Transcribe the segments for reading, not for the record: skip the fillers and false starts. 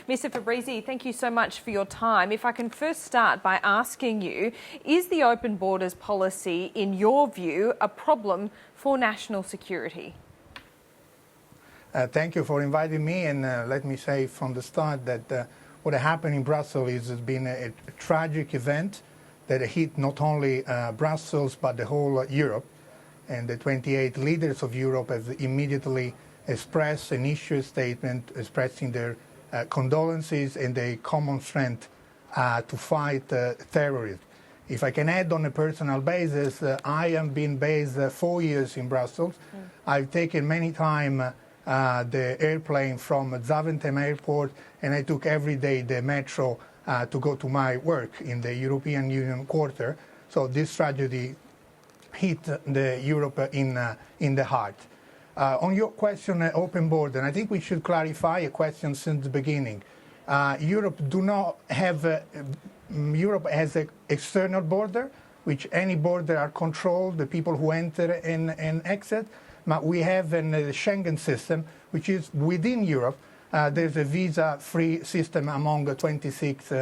Mr. Fabrizi, thank you so much for your time. If I can first start by asking you, is the open borders policy, in your view, a problem for national security? Thank you for inviting me, and let me say from the start that what happened in Brussels has been a tragic event that hit not only Brussels but the whole Europe, and the 28 leaders of Europe have immediately expressed and issued a statement expressing their condolences and their common strength to fight terrorism. If I can add on a personal basis, I have been based 4 years in Brussels. I've taken many times the airplane from Zaventem Airport, and I took every day the metro to go to my work in the European Union quarter. So this tragedy hit the Europe in the heart. On your question, open border, I think we should clarify a question since the beginning. Europe has an external border, which any border are controlled, the people who enter and exit. But we have a Schengen system, which is within Europe. There's a visa-free system among the 26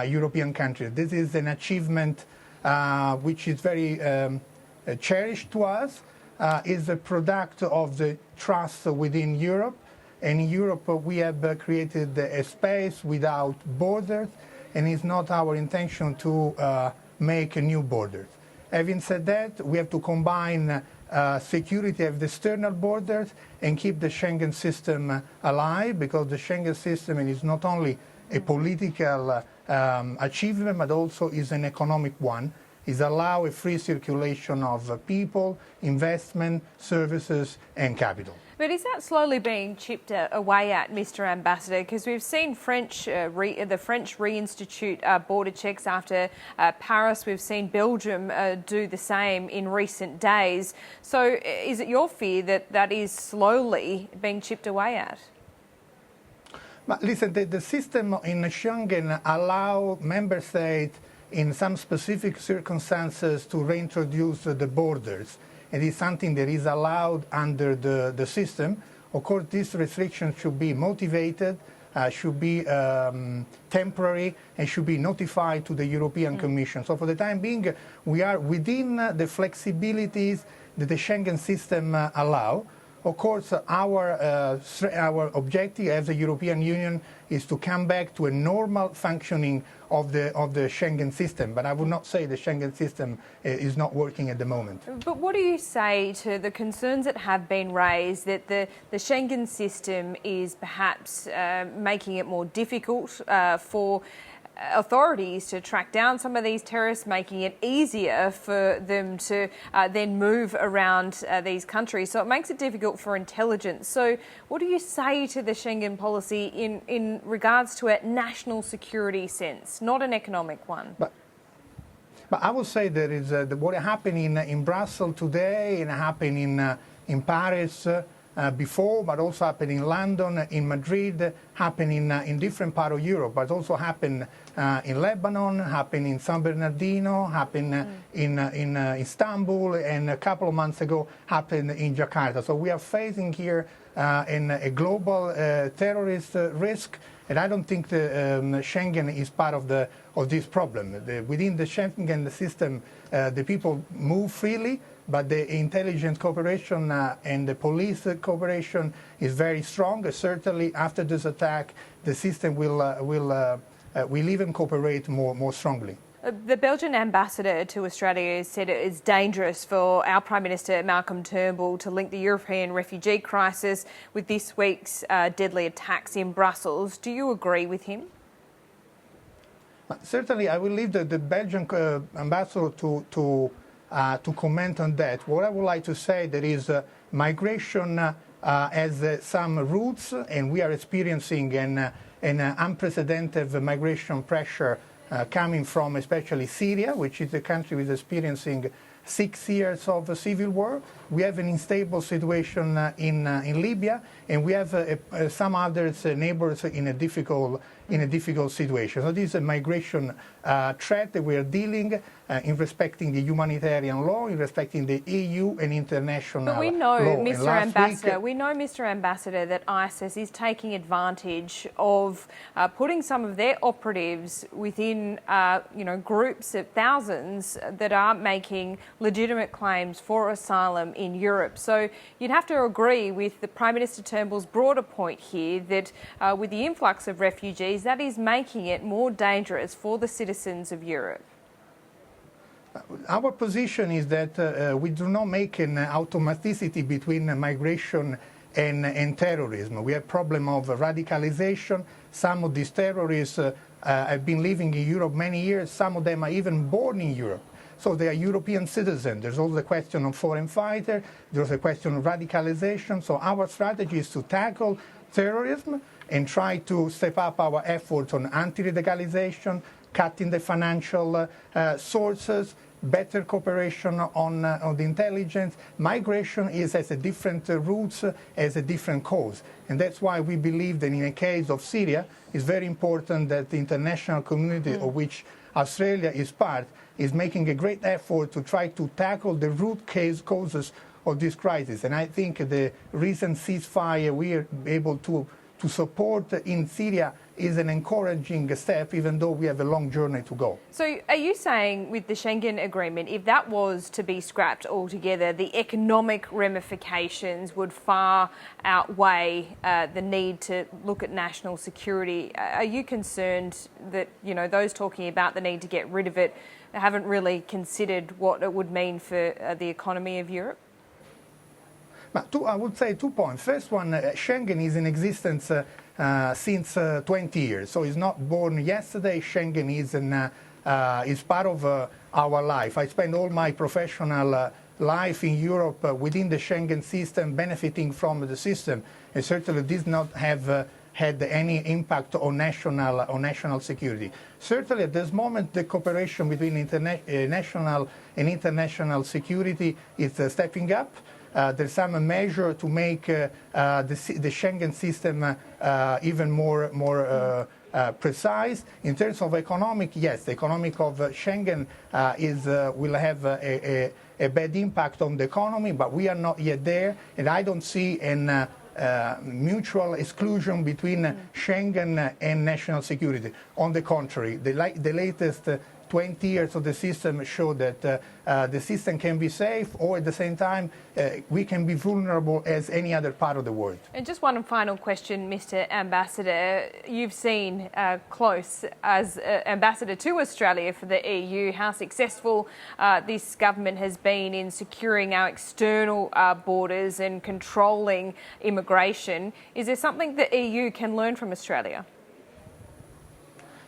European countries. This is an achievement which is very cherished to us, is a product of the trust within Europe. And in Europe, we have created a space without borders, and it's not our intention to make new borders. Having said that, we have to combine security of the external borders and keep the Schengen system alive, because the Schengen system is not only a political achievement but also is an economic one. It allows a free circulation of people, investment, services and capital. But is that slowly being chipped away at, Mr. Ambassador? Because we've seen the French reinstitute border checks after Paris. We've seen Belgium do the same in recent days. So is it your fear that that is slowly being chipped away at? But listen, the system in Schengen allows member states in some specific circumstances to reintroduce the borders. It is something that is allowed under the system. Of course, this restriction should be motivated, should be temporary, and should be notified to the European Commission. So for the time being, we are within the flexibilities that the Schengen system allow. Of course, our objective as a European Union is to come back to a normal functioning of the Schengen system. But I would not say the Schengen system is not working at the moment. But what do you say to the concerns that have been raised that the Schengen system is perhaps making it more difficult for authorities to track down some of these terrorists, making it easier for them to then move around these countries? So it makes it difficult for intelligence. So what do you say to the Schengen policy in regards to a national security sense, not an economic one? But I would say there is what happened in Brussels today and happened in Paris before, but also happened in London, in Madrid, happened in different parts of Europe, but also happened in Lebanon, happened in San Bernardino, happened in Istanbul, and a couple of months ago happened in Jakarta. So we are facing here a global terrorist risk, and I don't think the Schengen is part of this problem. Within the Schengen system, the people move freely, but the intelligence cooperation and the police cooperation is very strong. Certainly, after this attack, the system will even cooperate more strongly. The Belgian ambassador to Australia said it is dangerous for our Prime Minister Malcolm Turnbull to link the European refugee crisis with this week's deadly attacks in Brussels. Do you agree with him? Certainly, I will leave the Belgian ambassador to comment on that. What I would like to say that is migration has some roots, and we are experiencing an unprecedented migration pressure coming from especially Syria, which is a country which is experiencing 6 years of civil war. we have an unstable situation in Libya, and we have some other neighbors in a difficult situation. So this is a migration threat that we are dealing in respecting the humanitarian law, in respecting the EU and international law. But we know, Mr. Mr. Ambassador, that ISIS is taking advantage of putting some of their operatives within, groups of thousands that are making legitimate claims for asylum in Europe. So you'd have to agree with the Prime Minister Turnbull's broader point here that with the influx of refugees, that is making it more dangerous for the citizens of Europe. Our position is that we do not make an automaticity between migration and terrorism. We have a problem of radicalization. Some of these terrorists have been living in Europe many years. Some of them are even born in Europe. So they are European citizens. There's also the question of foreign fighter. There's a question of radicalization. So our strategy is to tackle terrorism and try to step up our efforts on anti-radicalization, cutting the financial sources, better cooperation on the intelligence. Migration has a different roots, has a different cause. And that's why we believe that in a case of Syria, it's very important that the international community of which Australia is part is making a great effort to try to tackle the root causes of this crisis. And I think the recent ceasefire we are able to support in Syria is an encouraging step, even though we have a long journey to go. So are you saying with the Schengen Agreement, if that was to be scrapped altogether, the economic ramifications would far outweigh the need to look at national security? Are you concerned that, those talking about the need to get rid of it haven't really considered what it would mean for the economy of Europe? I would say 2 points. First one, Schengen is in existence since 20 years. So it's not born yesterday. Schengen is part of our life. I spent all my professional life in Europe within the Schengen system, benefiting from the system. And certainly did not have had any impact on national security. Certainly at this moment, the cooperation between national and international security is stepping up. There's some measure to make the Schengen system even more precise. In terms of economic, yes, the economic of Schengen will have a bad impact on the economy, but we are not yet there, and I don't see an mutual exclusion between Schengen and national security. On the contrary, the latest 20 years of the system show that the system can be safe, or at the same time we can be vulnerable as any other part of the world. And just one final question, Mr. Ambassador. You've seen close as Ambassador to Australia for the EU how successful this government has been in securing our external borders and controlling immigration. Is there something the EU can learn from Australia?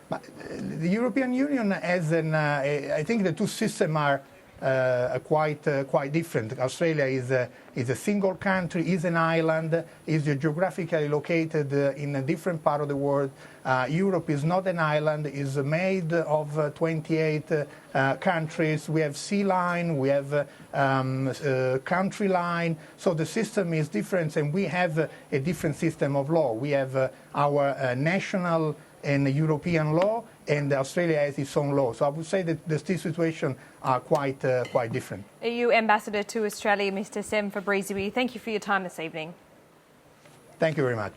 The European Union has I think the two systems are quite different. Australia is a single country, is an island, is geographically located in a different part of the world. Europe is not an island, is made of 28 countries. We have sea line, we have country line, so the system is different, and we have a different system of law. We have our national and European law, and Australia has its own law. So I would say that the two situations are quite different. EU Ambassador to Australia, Mr. Sem Fabrizi, thank you for your time this evening. Thank you very much.